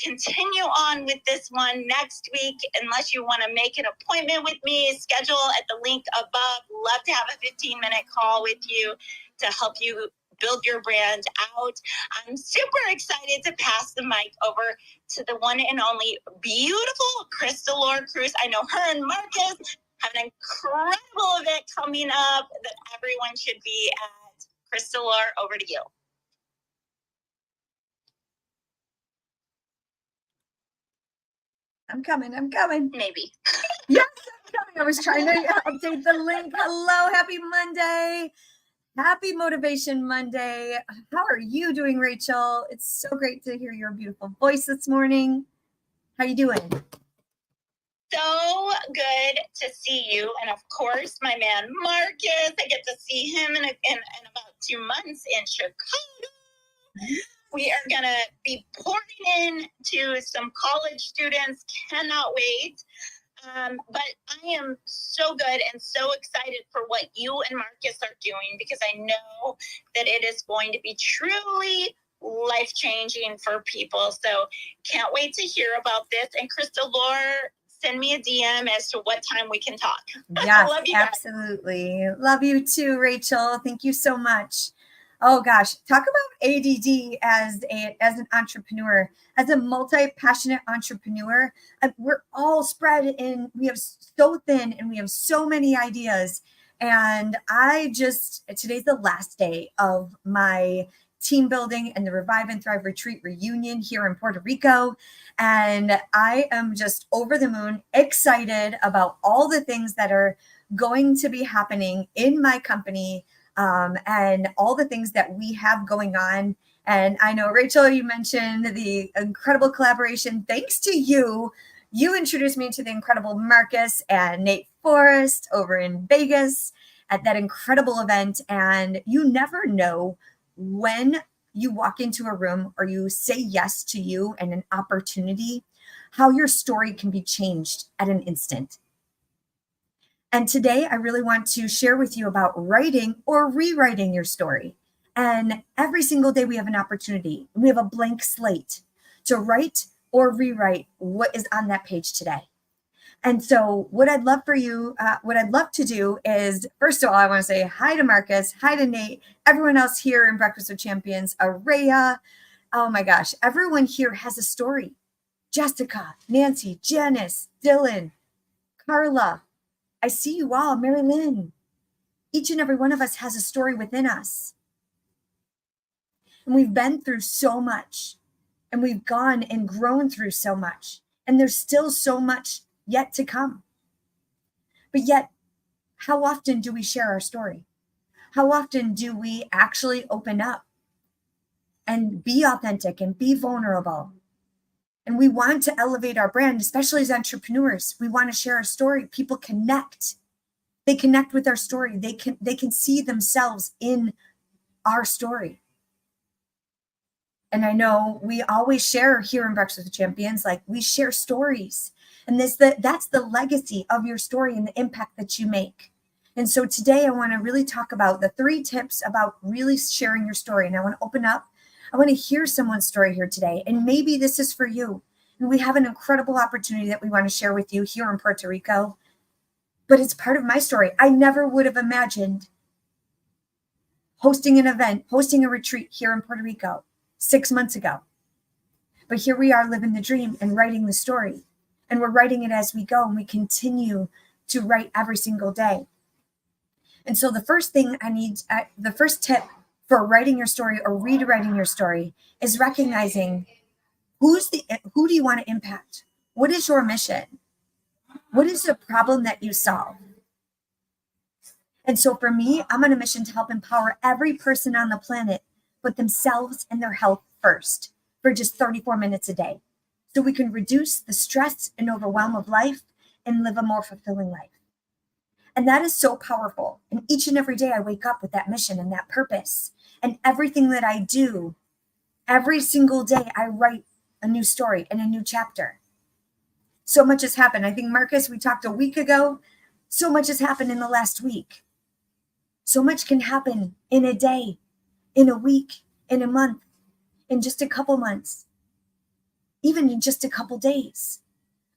continue on with this one next week. Unless you want to make an appointment with me, schedule at the link above. Love to have a 15-minute call with you to help you build your brand out. I'm super excited to pass the mic over to the one and only beautiful Krystalore Crews. I know her and Marcus have an incredible event coming up that everyone should be at. Krystalore, over to you. I'm coming. Maybe. Yes, I'm coming. I was trying to update the link. Hello, happy Monday. Happy Motivation Monday. How are you doing, Rachel? It's so great to hear your beautiful voice this morning. How you doing? So good to see you. And of course, my man, Marcus. I get to see him in about 2 months in Chicago. We are going to be pouring in to some college students. Cannot wait. But I am so good and so excited for what you and Marcus are doing, because I know that it is going to be truly life-changing for people. So can't wait to hear about this. And Krystalore, send me a DM as to what time we can talk. Yes, love you, absolutely. Love you too, Rachel. Thank you so much. Oh gosh, talk about ADD as an entrepreneur, as a multi-passionate entrepreneur. We're all spread in, we have so thin and we have so many ideas. And today's the last day of my team building and the Revive and Thrive Retreat reunion here in Puerto Rico. And I am just over the moon excited about all the things that are going to be happening in my company, and all the things that we have going on. And I know, Rachel, you mentioned the incredible collaboration. Thanks to you. You introduced me to the incredible Marcus and Nate Forrest over in Vegas at that incredible event. And you never know when you walk into a room or you say yes to you and an opportunity, how your story can be changed at an instant. And today I really want to share with you about writing or rewriting your story. And every single day we have an opportunity. We have a blank slate to write or rewrite what is on that page today. And so what I'd love to do is, first of all, I want to say hi to Marcus, hi to Nate, everyone else here in Breakfast with Champions, Araya. Oh my gosh, everyone here has a story. Jessica, Nancy, Janice, Dylan, Carla. I see you all, Mary Lynn. Each and every one of us has a story within us. And we've been through so much, and we've gone and grown through so much, and there's still so much yet to come. But yet, how often do we share our story? How often do we actually open up and be authentic and be vulnerable? And we want to elevate our brand, especially as entrepreneurs. We want to share our story. People connect. They connect with our story. They can see themselves in our story. And I know we always share here in Breakfast with Champions, like we share stories. And that's the legacy of your story and the impact that you make. And so today I want to really talk about the 3 tips about really sharing your story. And I want to open up. I want to hear someone's story here today. And maybe this is for you. And we have an incredible opportunity that we want to share with you here in Puerto Rico. But it's part of my story. I never would have imagined hosting an event, hosting a retreat here in Puerto Rico 6 months ago. But here we are living the dream and writing the story. And we're writing it as we go. And we continue to write every single day. And so the first tip for writing your story or rewriting your story is recognizing who do you want to impact? What is your mission? What is the problem that you solve? And so for me, I'm on a mission to help empower every person on the planet put themselves and their health first for just 34 minutes a day, so we can reduce the stress and overwhelm of life and live a more fulfilling life. And that is so powerful. And each and every day I wake up with that mission and that purpose. And everything that I do, every single day I write a new story and a new chapter. So much has happened. I think, Marcus, we talked a week ago. So much has happened in the last week. So much can happen in a day, in a week, in a month, in just a couple months. even in just a couple days.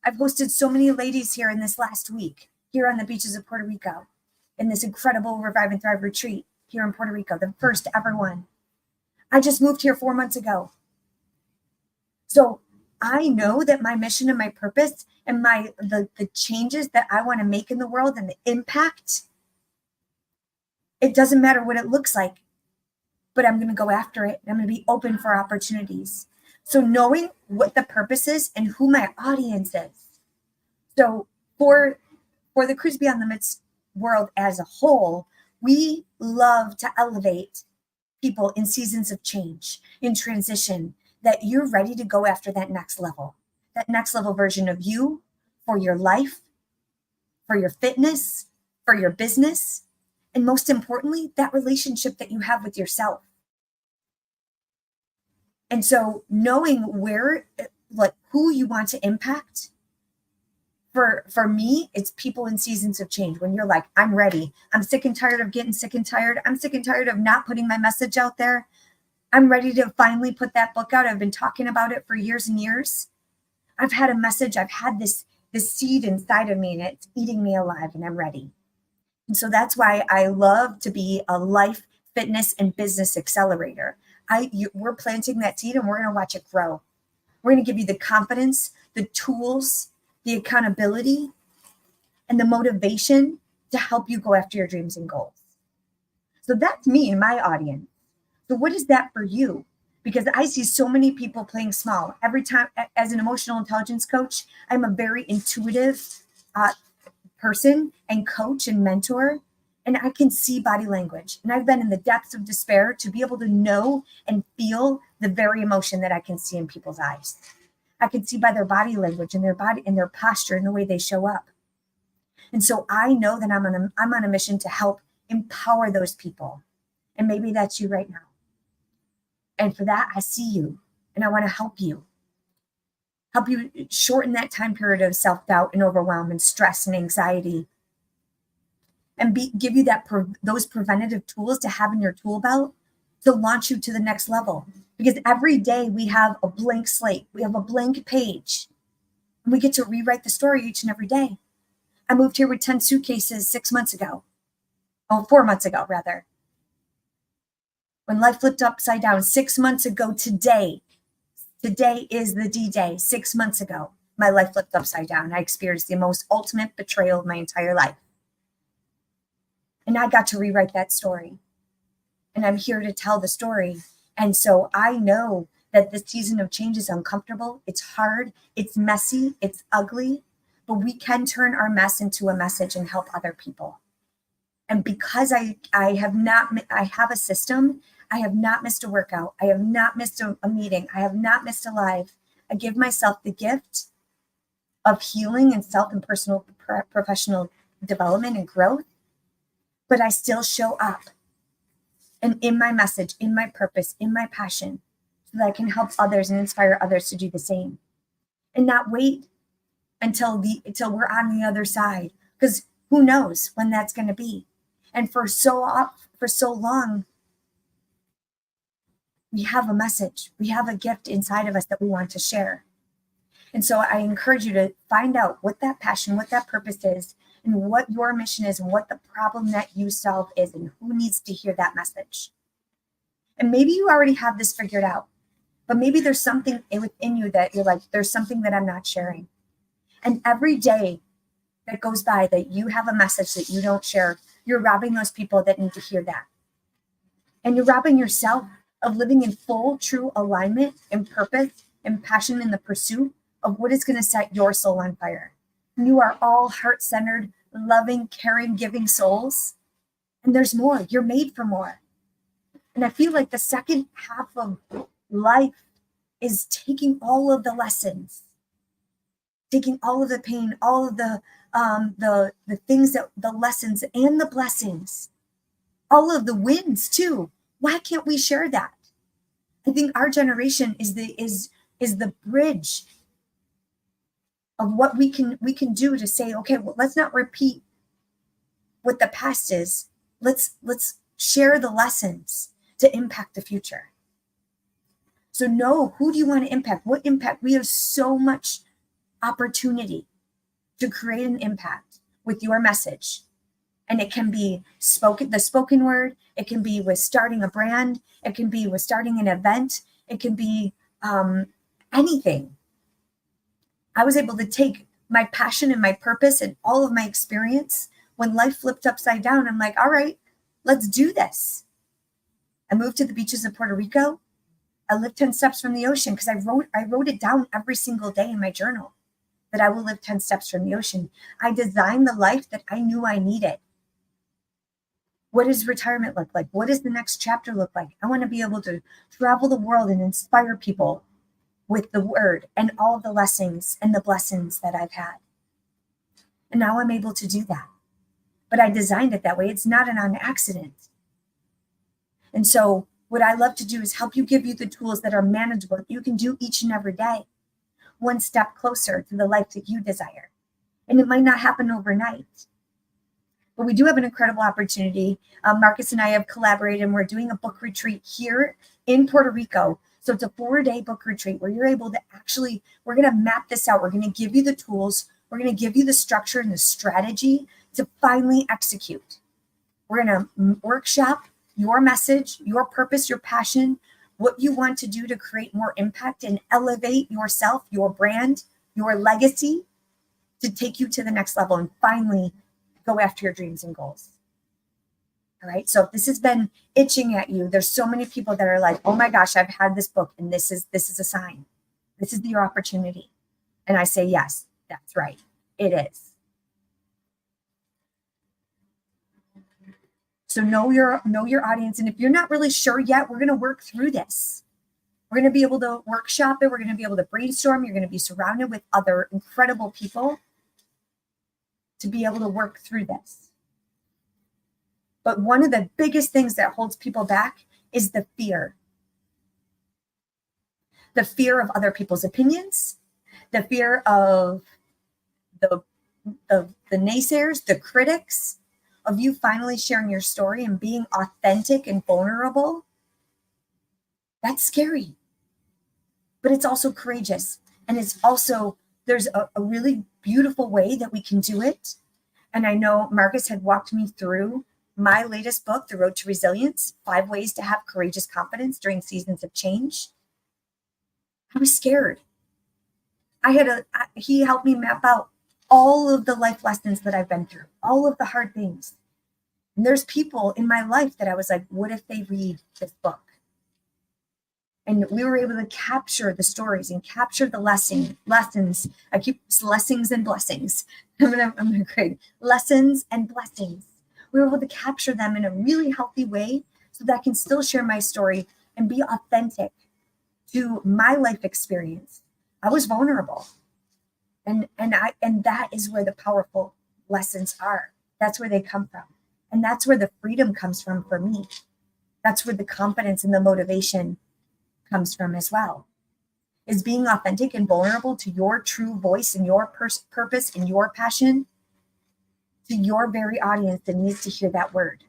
I've hosted so many ladies here in this last week, here on the beaches of Puerto Rico, in this incredible Revive and Thrive retreat here in Puerto Rico, the first ever one. I just moved here 4 months ago. So I know that my mission and my purpose and the changes that I want to make in the world and the impact, it doesn't matter what it looks like, but I'm going to go after it. I'm going to be open for opportunities. So knowing what the purpose is and who my audience is. So for the Cruise Beyond Limits world as a whole, we love to elevate people in seasons of change, in transition, that you're ready to go after that next level version of you, for your life, for your fitness, for your business, and most importantly, that relationship that you have with yourself. And so knowing where, like, who you want to impact, for me, it's people in seasons of change. When you're like, I'm ready. I'm sick and tired of getting sick and tired. I'm sick and tired of not putting my message out there. I'm ready to finally put that book out. I've been talking about it for years and years. I've had a message. I've had this seed inside of me, and it's eating me alive, and I'm ready. And so that's why I love to be a life, fitness, and business accelerator. We're planting that seed, and we're going to watch it grow. We're going to give you the confidence, the tools, the accountability, and the motivation to help you go after your dreams and goals. So that's me and my audience. So what is that for you? Because I see so many people playing small. Every time, as an emotional intelligence coach, I'm a very intuitive person and coach and mentor, and I can see body language. And I've been in the depths of despair to be able to know and feel the very emotion that I can see in people's eyes. I can see by their body language and their body and their posture and the way they show up. And so I know that I'm on a mission to help empower those people. And maybe that's you right now. And for that, I see you, and I want to help you shorten that time period of self-doubt and overwhelm and stress and anxiety, and give you those preventative tools to have in your tool belt to launch you to the next level. Because every day we have a blank slate, we have a blank page, and we get to rewrite the story each and every day. I moved here with 10 suitcases 6 months ago. 4 months ago, rather. When life flipped upside down 6 months ago today is the D-Day. 6 months ago, my life flipped upside down. I experienced the most ultimate betrayal of my entire life. And I got to rewrite that story. And I'm here to tell the story. And so I know that the season of change is uncomfortable. It's hard. It's messy. It's ugly. But we can turn our mess into a message and help other people. And because I have a system, I have not missed a workout. I have not missed a meeting. I have not missed a live. I give myself the gift of healing and self and personal professional development and growth, but I still show up and in my message, in my purpose, in my passion, so that I can help others and inspire others to do the same, and not wait until we're on the other side, because who knows when that's going to be. And for so long, we have a message, we have a gift inside of us that we want to share. And so I encourage you to find out what that passion, what that purpose is, and what your mission is, and what the problem that you solve is, and who needs to hear that message. And maybe you already have this figured out, but maybe there's something within you that you're like, there's something that I'm not sharing. And every day that goes by that you have a message that you don't share, you're robbing those people that need to hear that. And you're robbing yourself of living in full, true alignment and purpose and passion in the pursuit of what is going to set your soul on fire. And you are all heart-centered, loving, caring, giving souls. And there's more. You're made for more. And I feel like the second half of life is taking all of the lessons, taking all of the pain, all of the things, that the lessons and the blessings, all of the wins too. Why can't we share that? I think our generation is the bridge of what we can do to say, okay, well, let's not repeat what the past is. Let's share the lessons to impact the future. So know, who do you want to impact? What impact? We have so much opportunity to create an impact with your message. And it can be the spoken word. It can be with starting a brand. It can be with starting an event. It can be anything. I was able to take my passion and my purpose and all of my experience when life flipped upside down. I'm like, all right, let's do this. I moved to the beaches of Puerto Rico. I lived 10 steps from the ocean because I wrote it down every single day in my journal that I will live 10 steps from the ocean. I designed the life that I knew I needed. What does retirement look like? What does the next chapter look like? I want to be able to travel the world and inspire people with the word and all of the lessons and the blessings that I've had. And now I'm able to do that. But I designed it that way. It's not an accident. And so what I love to do is help you, give you the tools that are manageable, that you can do each and every day, one step closer to the life that you desire. And it might not happen overnight. But we do have an incredible opportunity. Marcus and I have collaborated, and we're doing a book retreat here in Puerto Rico. So it's a 4-day book retreat where you're able to actually, we're going to map this out. We're going to give you the tools. We're going to give you the structure and the strategy to finally execute. We're going to workshop your message, your purpose, your passion, what you want to do to create more impact and elevate yourself, your brand, your legacy, to take you to the next level and finally go after your dreams and goals. All right. So if this has been itching at you, there's so many people that are like, oh my gosh, I've had this book and this is a sign. This is your opportunity. And I say, yes, that's right. It is. So know your audience. And if you're not really sure yet, we're going to work through this. We're going to be able to workshop it. We're going to be able to brainstorm. You're going to be surrounded with other incredible people to be able to work through this. But one of the biggest things that holds people back is the fear. The fear of other people's opinions, the fear of the naysayers, the critics, of you finally sharing your story and being authentic and vulnerable. That's scary. But it's also courageous. And it's also, there's a really beautiful way that we can do it. And I know Marcus had walked me through my latest book, The Road to Resilience, 5 Ways to Have Courageous Confidence During Seasons of Change. I was scared. He helped me map out all of the life lessons that I've been through, all of the hard things. And there's people in my life that I was like, what if they read this book? And we were able to capture the stories and capture the lessons. I keep lessons and blessings. I'm gonna create lessons and blessings. We were able to capture them in a really healthy way so that I can still share my story and be authentic to my life experience. I was vulnerable. And that is where the powerful lessons are. That's where they come from. And that's where the freedom comes from for me. That's where the confidence and the motivation comes from as well, is being authentic and vulnerable to your true voice and your purpose and your passion to your very audience that needs to hear that word.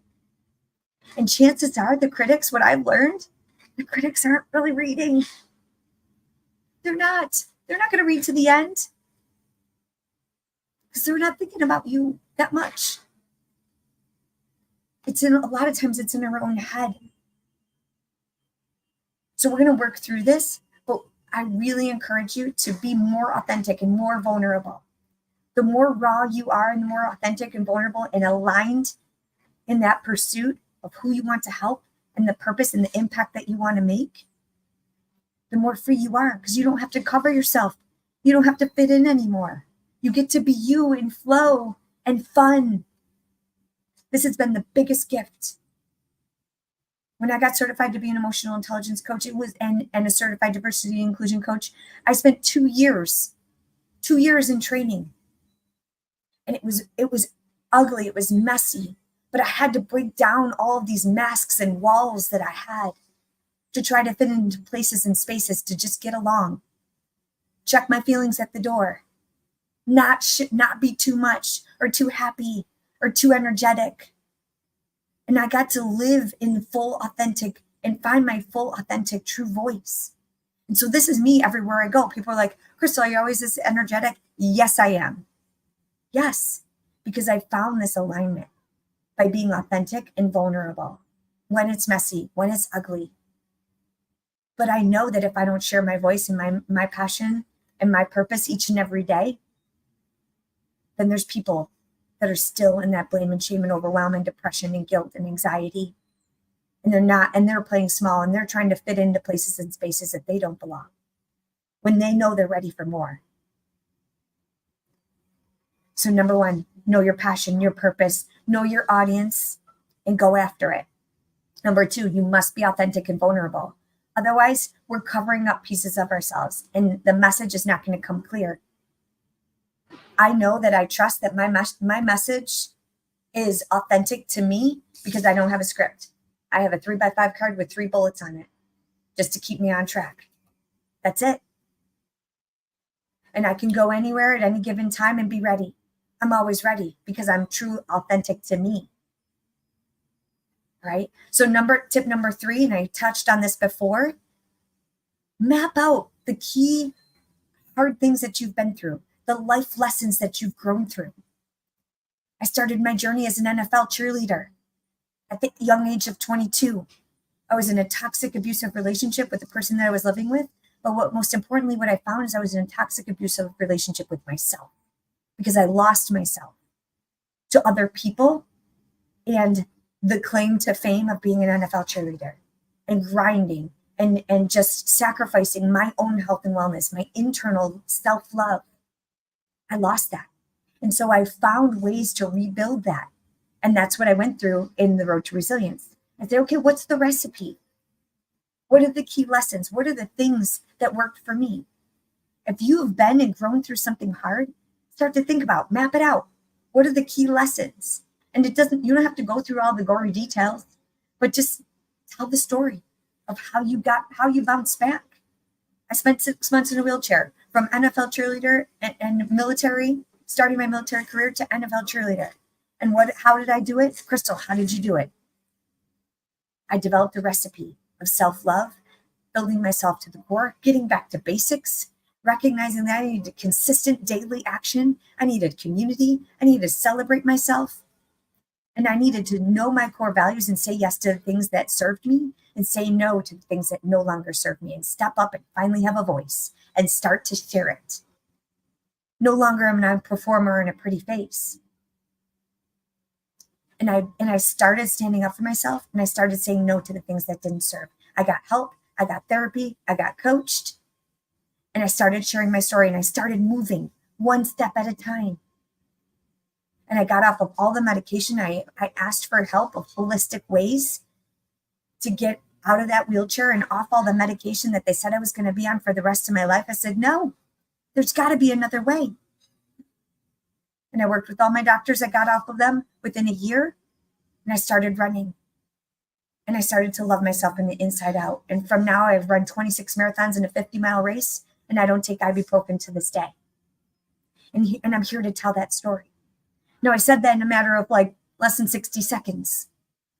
And chances are the critics, what I've learned, the critics aren't really reading. They're not going to read to the end because they're not thinking about you that much. A lot of times it's in our own head. So we're going to work through this, but I really encourage you to be more authentic and more vulnerable. The more raw you are and the more authentic and vulnerable and aligned in that pursuit of who you want to help and the purpose and the impact that you want to make, the more free you are, because you don't have to cover yourself. You don't have to fit in anymore. You get to be you and flow and fun. This has been the biggest gift. When I got certified to be an emotional intelligence coach, and a certified diversity and inclusion coach, I spent 2 years in training. And it was ugly, it was messy, but I had to break down all of these masks and walls that I had to try to fit into places and spaces to just get along. Check my feelings at the door. Not be too much or too happy or too energetic. And I got to live in full authentic and find my full authentic true voice. And so this is me everywhere I go. People are like, Crystal, are you always this energetic? Yes, I am. Yes, because I found this alignment by being authentic and vulnerable when it's messy, when it's ugly. But I know that if I don't share my voice and my passion and my purpose each and every day, then there's people that are still in that blame and shame and overwhelm and depression and guilt and anxiety. And they're playing small, and they're trying to fit into places and spaces that they don't belong when they know they're ready for more. So number one, know your passion, your purpose, know your audience, and go after it. Number two, you must be authentic and vulnerable. Otherwise, we're covering up pieces of ourselves, and the message is not going to come clear. I know that I trust that my message is authentic to me because I don't have a script. I have a 3x5 card with 3 bullets on it just to keep me on track. That's it. And I can go anywhere at any given time and be ready. I'm always ready because I'm true, authentic to me. Right? So tip number 3, and I touched on this before, map out the key hard things that you've been through, the life lessons that you've grown through. I started my journey as an NFL cheerleader at the young age of 22. I was in a toxic, abusive relationship with the person that I was living with. But most importantly, what I found is I was in a toxic, abusive relationship with myself because I lost myself to other people and the claim to fame of being an NFL cheerleader and grinding and just sacrificing my own health and wellness, my internal self-love. I lost that. And so I found ways to rebuild that. And that's what I went through in the Road to Resilience. I said, okay, what's the recipe? What are the key lessons? What are the things that worked for me? If you have been and grown through something hard, start to think about, map it out. What are the key lessons? And you don't have to go through all the gory details, but just tell the story of how you bounced back. I spent 6 months in a wheelchair from NFL cheerleader and military, starting my military career to NFL cheerleader. And how did I do it? Crystal, how did you do it? I developed a recipe of self-love, building myself to the core, getting back to basics, recognizing that I needed consistent daily action. I needed community. I needed to celebrate myself. And I needed to know my core values and say yes to the things that served me and say no to the things that no longer serve me and step up and finally have a voice and start to share it. No longer am I a performer and a pretty face. And I started standing up for myself, and I started saying no to the things that didn't serve. I got help, I got therapy, I got coached, and I started sharing my story, and I started moving one step at a time. And I got off of all the medication. I asked for help of holistic ways to get out of that wheelchair and off all the medication that they said I was going to be on for the rest of my life. I said, no, there's got to be another way. And I worked with all my doctors. I got off of them within a year, and I started running. And I started to love myself from the inside out. And from now, I've run 26 marathons in a 50-mile race, and I don't take ibuprofen to this day. And I'm here to tell that story. Now, I said that in a matter of like less than 60 seconds.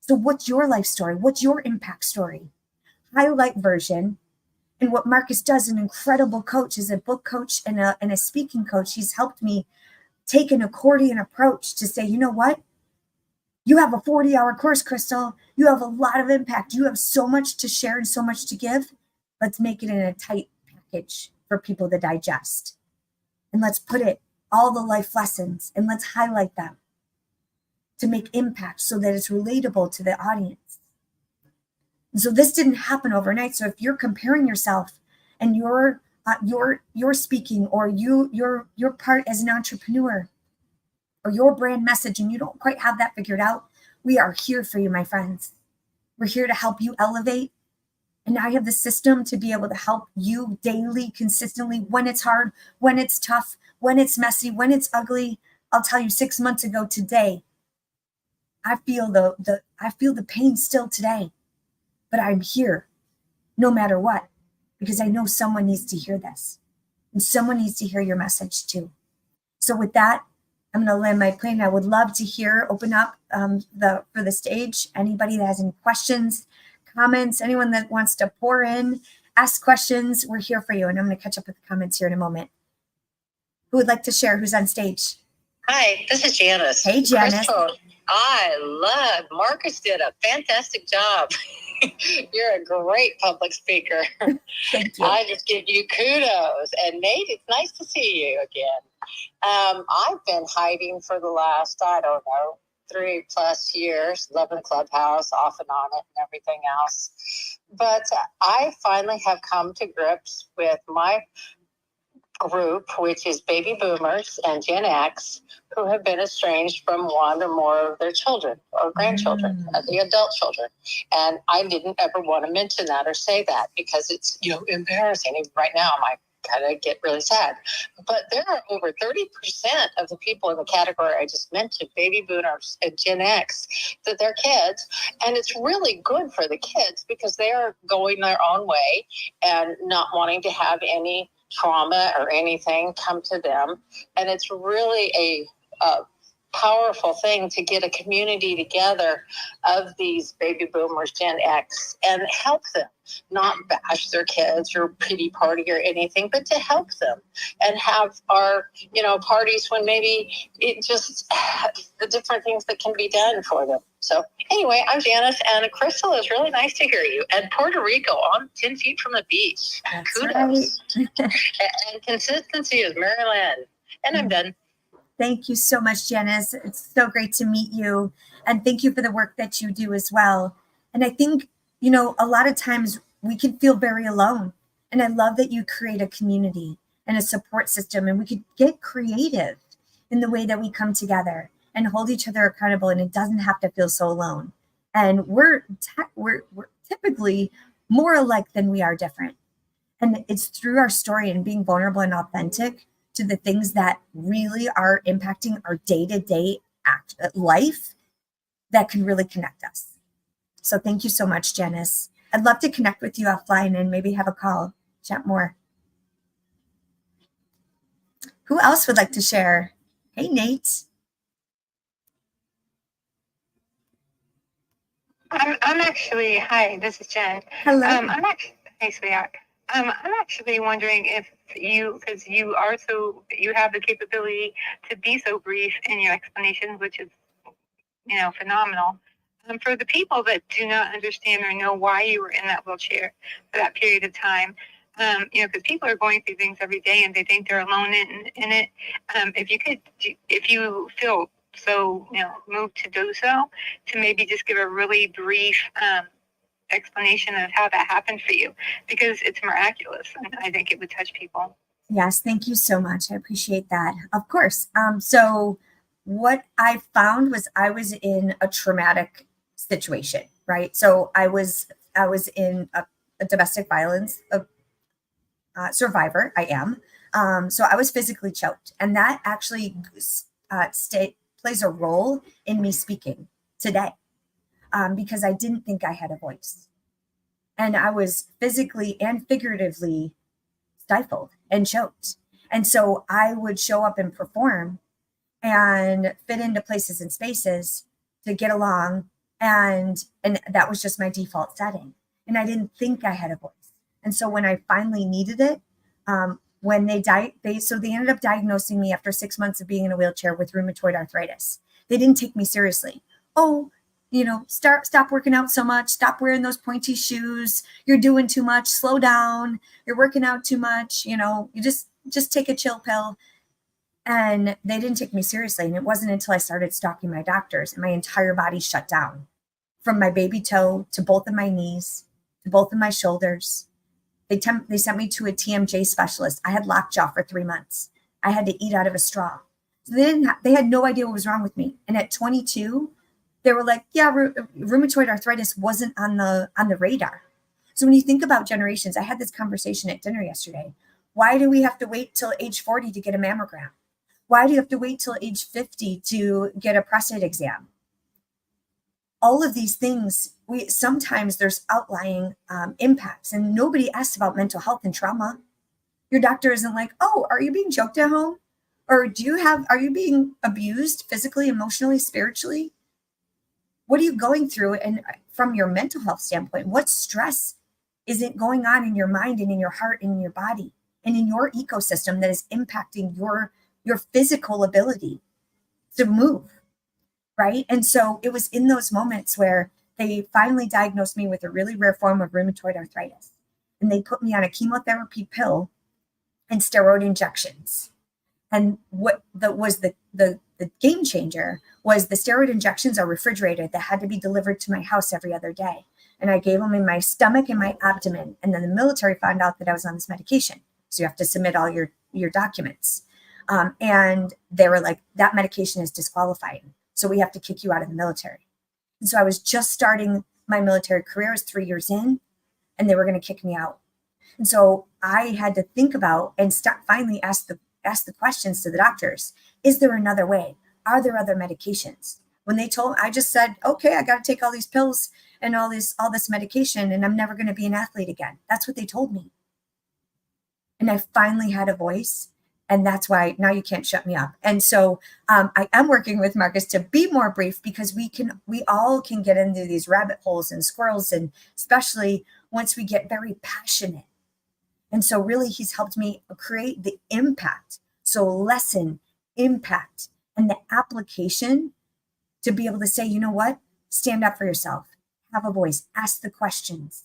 So what's your life story? What's your impact story? Highlight version. And what Marcus does, an incredible coach, is a book coach and a speaking coach. He's helped me take an accordion approach to say, you know what? You have a 40-hour course, Crystal. You have a lot of impact. You have so much to share and so much to give. Let's make it in a tight package for people to digest. And let's put it, all the life lessons, and let's highlight them to make impact so that it's relatable to the audience. And so this didn't happen overnight. So if you're comparing yourself and you're speaking or your part as an entrepreneur or your brand message and you don't quite have that figured out, we are here for you, my friends. We're here to help you elevate. And I have the system to be able to help you daily, consistently, when it's hard, when it's tough, when it's messy, when it's ugly. I'll tell you, 6 months ago today, I feel the pain still today, but I'm here no matter what, because I know someone needs to hear this and someone needs to hear your message too. So with that, I'm going to land my plane. I would love to open up for the stage. Anybody that has any questions, comments, anyone that wants to pour in, ask questions. We're here for you. And I'm going to catch up with the comments here in a moment. Who would like to share? Who's on stage? Hi, this is Janice. Hey, Janice. Crystal, Marcus did a fantastic job. You're a great public speaker. Thank you. I just give you kudos. And Nate, it's nice to see you again. I've been hiding for the last, 3+ years, loving Clubhouse, off and on it and everything else. But I finally have come to grips with my group, which is baby boomers and Gen X, who have been estranged from one or more of their children or grandchildren, the adult children. And I didn't ever want to mention that or say that because it's, embarrassing. Even right now, I kind of get really sad. But there are over 30% of the people in the category I just mentioned, baby boomers and Gen X, that they're kids. And it's really good for the kids because they are going their own way and not wanting to have any trauma or anything come to them. And it's really a powerful thing to get a community together of these baby boomers, Gen X, and help them, not bash their kids or pity party or anything, but to help them and have our, parties when maybe it just the different things that can be done for them. So anyway, I'm Janice, and Crystal, is really nice to hear you. And Puerto Rico, on 10 feet from the beach. That's Kudos. right. And consistency is Maryland. And I'm done. Thank you so much, Janice. It's so great to meet you. And thank you for the work that you do as well. And I think, a lot of times we can feel very alone. And I love that you create a community and a support system, and we could get creative in the way that we come together and hold each other accountable. And it doesn't have to feel so alone. And we're typically more alike than we are different. And it's through our story and being vulnerable and authentic to the things that really are impacting our day-to-day life that can really connect us. So thank you so much, Janice. I'd love to connect with you offline and maybe have a call, chat more. Who else would like to share? Hey, Nate. I'm actually, hi, this is Jen. Hello. Hey, sweetheart. I'm actually wondering if because you have the capability to be so brief in your explanations, which is, phenomenal. For the people that do not understand or know why you were in that wheelchair for that period of time, because people are going through things every day and they think they're alone in it. If you feel so, moved to do so, to maybe just give a really brief explanation of how that happened for you, because it's miraculous and I think it would touch people. Yes, thank you so much. I appreciate that. Of course. So what I found was I was in a traumatic situation, right? So I was in a domestic violence survivor. I am. So I was physically choked, and that actually plays a role in me speaking today. Because I didn't think I had a voice. And I was physically and figuratively stifled and choked. And so I would show up and perform and fit into places and spaces to get along. And that was just my default setting. And I didn't think I had a voice. And so when I finally needed it, when they ended up diagnosing me after 6 months of being in a wheelchair with rheumatoid arthritis. They didn't take me seriously. Oh, stop working out so much. Stop wearing those pointy shoes. You're doing too much. Slow down. You're working out too much. You just take a chill pill. And they didn't take me seriously. And it wasn't until I started stalking my doctors and my entire body shut down, from my baby toe to both of my knees, to both of my shoulders. They sent me to a TMJ specialist. I had lockjaw for 3 months. I had to eat out of a straw. So they had no idea what was wrong with me. And at 22, they were like, yeah, rheumatoid arthritis wasn't on the radar. So when you think about generations, I had this conversation at dinner yesterday. Why do we have to wait till age 40 to get a mammogram? Why do you have to wait till age 50 to get a prostate exam? All of these things, sometimes there's outlying impacts, and nobody asks about mental health and trauma. Your doctor isn't like, oh, are you being choked at home? Or are you being abused physically, emotionally, spiritually? What are you going through? And from your mental health standpoint, what stress isn't going on in your mind and in your heart and in your body and in your ecosystem that is impacting your physical ability to move, right? And so it was in those moments where they finally diagnosed me with a really rare form of rheumatoid arthritis. And they put me on a chemotherapy pill and steroid injections. And what was the game changer was the steroid injections are refrigerated that had to be delivered to my house every other day. And I gave them in my stomach and my abdomen. And then the military found out that I was on this medication. So you have to submit all your documents. And they were like, that medication is disqualifying. So we have to kick you out of the military. And so I was just starting my military career. I was 3 years in, and they were going to kick me out. And so I had to think about and finally ask the questions to the doctors. Is there another way? Are there other medications? When they told, I just said, okay, I got to take all these pills and all this medication, and I'm never going to be an athlete again. That's what they told me. And I finally had a voice, and that's why now you can't shut me up. And so I am working with Marcus to be more brief, because we all can get into these rabbit holes and squirrels, and especially once we get very passionate. And so really he's helped me create the impact. So lesson, impact, and the application to be able to say, you know what? Stand up for yourself, have a voice, ask the questions,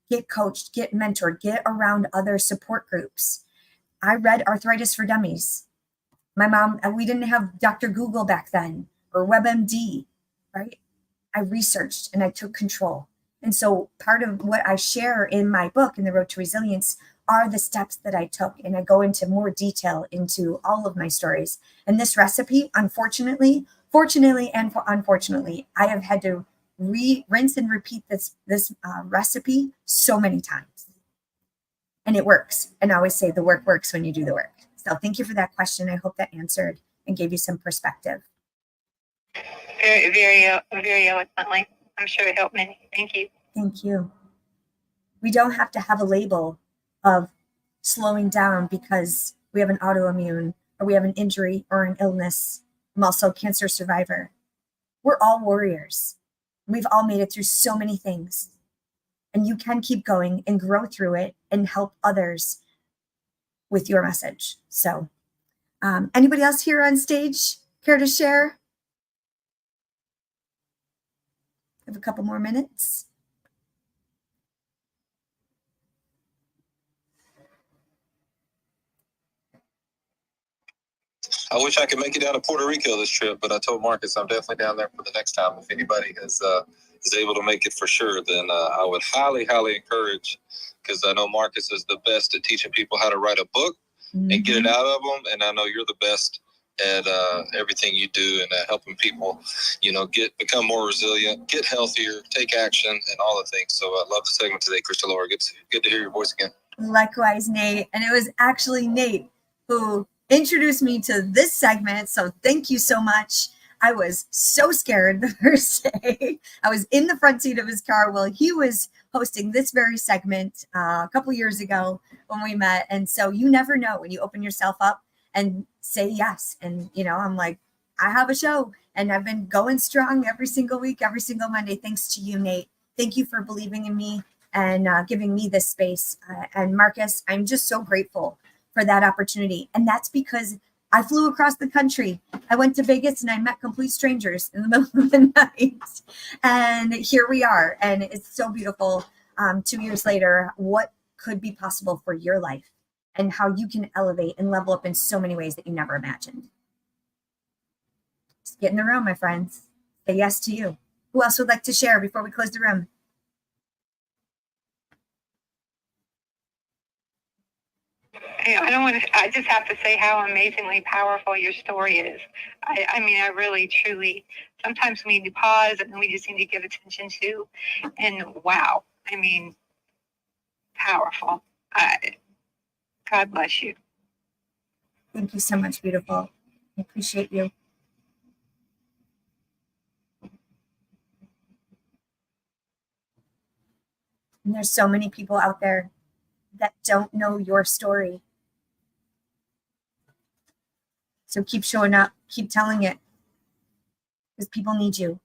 get coached, get mentored, get around other support groups. I read Arthritis for Dummies. My mom, we didn't have Dr. Google back then or WebMD, right? I researched and I took control. And so part of what I share in my book, In the Road to Resilience, are the steps that I took. And I go into more detail into all of my stories. And this recipe, fortunately and unfortunately, I have had to rinse and repeat this recipe so many times. And it works. And I always say the work works when you do the work. So thank you for that question. I hope that answered and gave you some perspective. Very, very eloquently. I'm sure it helped many. Thank you. Thank you. We don't have to have a label of slowing down because we have an autoimmune or we have an injury or an illness. I'm also a cancer survivor. We're all warriors. We've all made it through so many things. And you can keep going and grow through it and help others with your message. So anybody else here on stage care to share? I have a couple more minutes. I wish I could make it down to Puerto Rico this trip, but I told Marcus I'm definitely down there for the next time. If anybody is able to make it for sure, then I would highly, highly encourage, because I know Marcus is the best at teaching people how to write a book and get it out of them. And I know you're the best at everything you do and helping people, become more resilient, get healthier, take action, and all the things. So I love the segment today, Krystalore. Good to hear your voice again. Likewise, Nate. And it was actually Nate who introduced me to this segment. So thank you so much. I was so scared the first day. I was in the front seat of his car while he was hosting this very segment a couple years ago when we met. And so you never know when you open yourself up and say yes. And, I'm like, I have a show and I've been going strong every single week, every single Monday. Thanks to you, Nate. Thank you for believing in me and giving me this space. And Marcus, I'm just so grateful for that opportunity. And that's because I flew across the country. I went to Vegas and I met complete strangers in the middle of the night. And here we are. And it's so beautiful. 2 years later, what could be possible for your life and how you can elevate and level up in so many ways that you never imagined. Just get in the room, my friends. Say yes to you. Who else would like to share before we close the room? I just have to say how amazingly powerful your story is. I mean, I really, truly, sometimes we need to pause and we just need to give attention to, and wow, I mean, powerful. God bless you. Thank you so much, beautiful. I appreciate you. And there's so many people out there that don't know your story. So keep showing up, keep telling it, because people need you.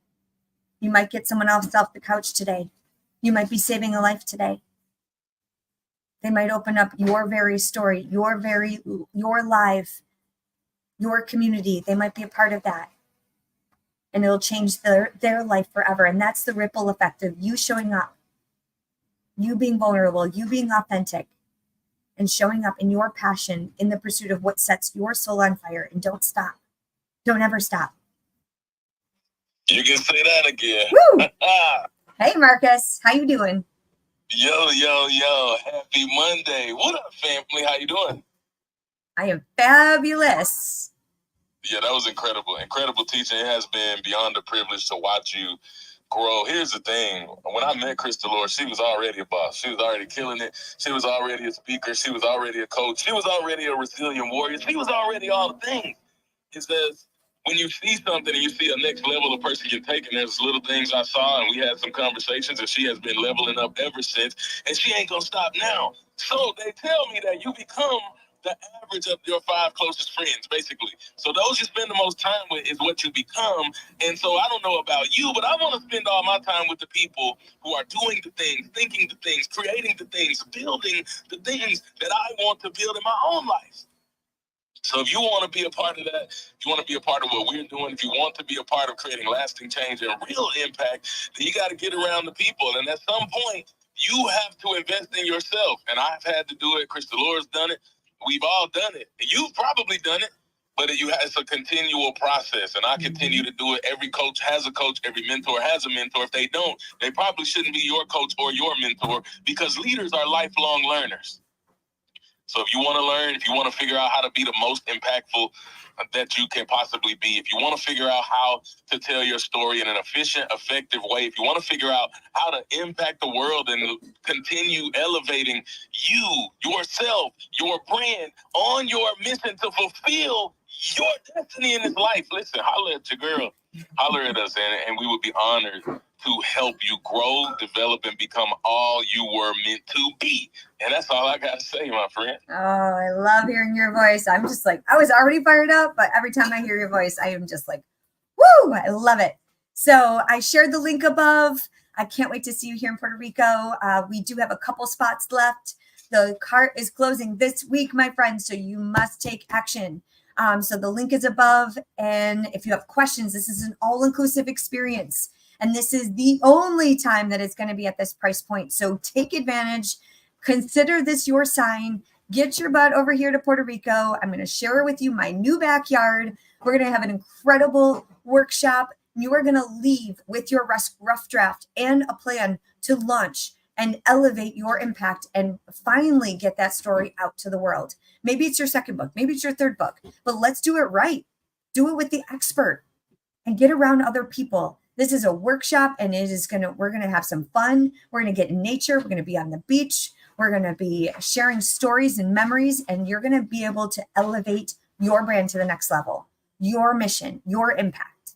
You might get someone else off the couch today. You might be saving a life today. They might open up your very story, your life, your community. They might be a part of that. And it'll change their life forever. And that's the ripple effect of you showing up, you being vulnerable, you being authentic, and showing up in your passion in the pursuit of what sets your soul on fire. And don't stop. Don't ever stop. You can say that again. Woo! Hey, Marcus. How you doing? Yo. Happy Monday. What up, family? How you doing? I am fabulous. Yeah, that was incredible. Incredible teaching. It has been beyond a privilege to watch you grow. Here's the thing. When I met Krystalore, she was already a boss. She was already killing it. She was already a speaker. She was already a coach. She was already a resilient warrior. She was already all the things. It says, when you see something and you see a next level a person can take, and there's little things I saw, and we had some conversations, and she has been leveling up ever since, and she ain't gonna stop now. So they tell me that you become the average of your 5 closest friends, basically. So those you spend the most time with is what you become. And so I don't know about you, but I want to spend all my time with the people who are doing the things, thinking the things, creating the things, building the things that I want to build in my own life. So if you want to be a part of that, if you want to be a part of what we're doing, if you want to be a part of creating lasting change and real impact, then you got to get around the people. And at some point, you have to invest in yourself. And I've had to do it. Krystalore's done it. We've all done it. You've probably done it, but it's a continual process. And I continue to do it. Every coach has a coach. Every mentor has a mentor. If they don't, they probably shouldn't be your coach or your mentor, because leaders are lifelong learners. So if you want to learn, if you want to figure out how to be the most impactful that you can possibly be, if you want to figure out how to tell your story in an efficient, effective way, if you want to figure out how to impact the world and continue elevating you, yourself, your brand on your mission to fulfill your destiny in this life, listen, holler at your girl, holler at us, and we would be honored to help you grow, develop, and become all you were meant to be. And that's all I got to say, my friend. Oh, I love hearing your voice. I'm just like, I was already fired up, but every time I hear your voice, I am just like, woo, I love it. So I shared the link above. I can't wait to see you here in Puerto Rico. We do have a couple spots left. The cart is closing this week, my friends, so you must take action. So the link is above. And if you have questions, this is an all-inclusive experience. And this is the only time that it's going to be at this price point. So take advantage. Consider this your sign. Get your butt over here to Puerto Rico. I'm going to share with you my new backyard. We're going to have an incredible workshop. You are going to leave with your rough draft and a plan to launch and elevate your impact and finally get that story out to the world. Maybe it's your second book. Maybe it's your third book. But let's do it right. Do it with the expert and get around other people. This is a workshop, and we're going to have some fun. We're going to get in nature. We're going to be on the beach. We're going to be sharing stories and memories, and you're going to be able to elevate your brand to the next level, your mission, your impact.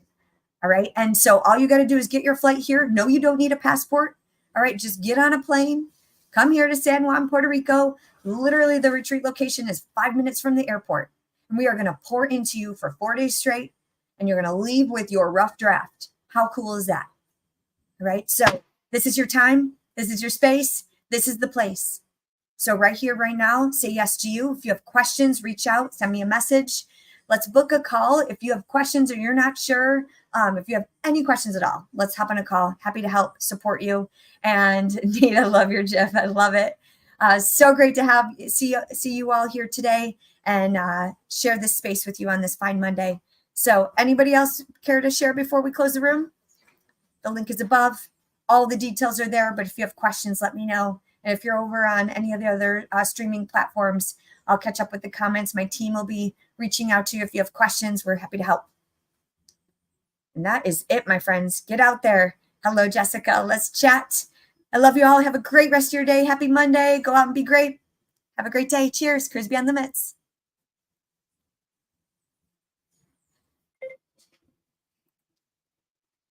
All right. And so all you got to do is get your flight here. No, you don't need a passport. All right. Just get on a plane, come here to San Juan, Puerto Rico. Literally, the retreat location is 5 minutes from the airport. And we are going to pour into you for 4 days straight, and you're going to leave with your rough draft. How cool is that? All right. So this is your time. This is your space. This is the place. So right here, right now, say yes to you. If you have questions, reach out, send me a message. Let's book a call. If you have questions or you're not sure, if you have any questions at all, let's hop on a call. Happy to help support you. And Nate, I love your GIF. I love it. So great to see you all here today and share this space with you on this fine Monday. So anybody else care to share before we close the room? The link is above. All the details are there, but if you have questions, let me know. And if you're over on any of the other streaming platforms, I'll catch up with the comments. My team will be reaching out to you. If you have questions, we're happy to help. And that is it, my friends. Get out there. Hello, Jessica. Let's chat. I love you all. Have a great rest of your day. Happy Monday. Go out and be great. Have a great day. Cheers. Cruise beyond the mitts.